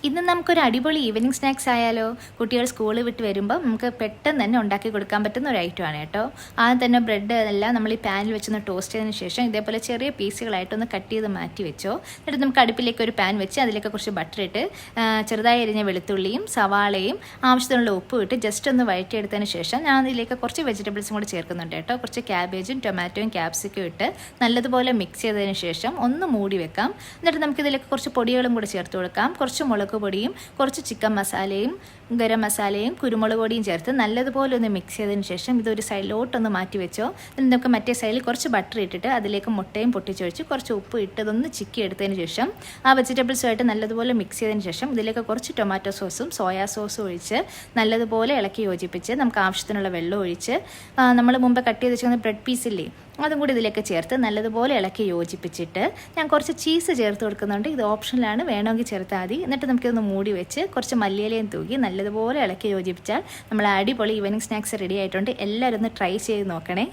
ഇന്ന് നമുക്കൊരു അടിപൊളി ഈവനിങ് സ്നാക്സ് ആയാലോ? കുട്ടികൾ സ്കൂളിൽ വിട്ട് വരുമ്പോൾ നമുക്ക് പെട്ടെന്ന് തന്നെ ഉണ്ടാക്കി കൊടുക്കാൻ പറ്റുന്ന ഒരു ഐറ്റമാണ് കേട്ടോ. ആദ്യം തന്നെ ബ്രെഡ് എല്ലാം നമ്മൾ ഈ പാനിൽ വെച്ചൊന്ന് ടോസ്റ്റ് ചെയ്തതിന് ശേഷം ഇതേപോലെ ചെറിയ പീസുകളായിട്ടൊന്ന് കട്ട് ചെയ്ത് മാറ്റി വെച്ചോ. എന്നിട്ട് നമുക്ക് അടുപ്പിലേക്ക് ഒരു പാൻ വെച്ച് അതിലേക്ക് കുറച്ച് ബട്ടർ ഇട്ട് ചെറുതായി അരിഞ്ഞ വെളുത്തുള്ളിയും സവാളയും ആവശ്യത്തിനുള്ള ഉപ്പും ഇട്ട് ജസ്റ്റ് ഒന്ന് വഴറ്റിയെടുത്തതിന് ശേഷം ഞാൻ അതിലേക്ക് കുറച്ച് വെജിറ്റബിൾസും കൂടി ചേർക്കുന്നുണ്ട് കേട്ടോ. കുറച്ച് ക്യാബേജും ടൊമാറ്റോയും ക്യാപ്സിക്കും ഇട്ട് നല്ലതുപോലെ മിക്സ് ചെയ്തതിന് ശേഷം ഒന്ന് മൂടി വെക്കാം. എന്നിട്ട് നമുക്കിതിലേക്ക് കുറച്ച് പൊടികളും കൂടി ചേർത്ത് കൊടുക്കാം. കുറച്ച് മുളക് പൊടിയും കുറച്ച് ചിക്കൻ മസാലയും ഗരം മസാലയും കുരുമുളക് പൊടിയും ചേർത്ത് നല്ലതുപോലെ ഒന്ന് മിക്സ് ചെയ്തതിന് ശേഷം ഇതൊരു സൈഡിലോട്ടൊന്ന് മാറ്റി വെച്ചോ. എന്നിട്ട് നമുക്ക് മറ്റേ സൈഡിൽ കുറച്ച് ബട്ടർ ഇട്ടിട്ട് അതിലേക്ക് മുട്ടയും പൊട്ടിച്ചൊഴിച്ച് കുറച്ച് ഉപ്പ് ഇട്ട് ഇതൊന്ന് ചിക്കി എടുത്തതിന് ശേഷം ആ വെജിറ്റബിൾസുമായിട്ട് നല്ലതുപോലെ മിക്സ് ചെയ്തതിന് ശേഷം ഇതിലേക്ക് കുറച്ച് ടൊമാറ്റോ സോസും സോയാ സോസും ഒഴിച്ച് നല്ലതുപോലെ ഇളക്കി യോജിപ്പിച്ച് നമുക്ക് ആവശ്യത്തിനുള്ള വെള്ളം ഒഴിച്ച് നമ്മൾ മുമ്പ് കട്ട് ചെയ്ത് വെച്ചിരുന്ന ബ്രെഡ് പീസില്ലേ അതും കൂടി ഇതിലേക്ക് ചേർത്ത് നല്ലതുപോലെ ഇളക്കി യോജിപ്പിച്ചിട്ട് ഞാൻ കുറച്ച് ചീസ് ചേർത്ത് കൊടുക്കുന്നുണ്ട്. ഇത് ഓപ്ഷനിലാണ്, വേണമെങ്കിൽ ചേർത്താൽ മതി. എന്നിട്ട് നമുക്കിതൊന്ന് മൂടി വെച്ച് കുറച്ച് മല്ലിയിലയും തൂക്കി നല്ലതുപോലെ ഇളക്കി യോജിപ്പിച്ചാൽ നമ്മൾ അടിപൊളി ഈവനിങ് സ്നാക്സ് റെഡി ആയിട്ടുണ്ട്. എല്ലാവരും ഒന്ന് ട്രൈ ചെയ്ത് നോക്കണേ.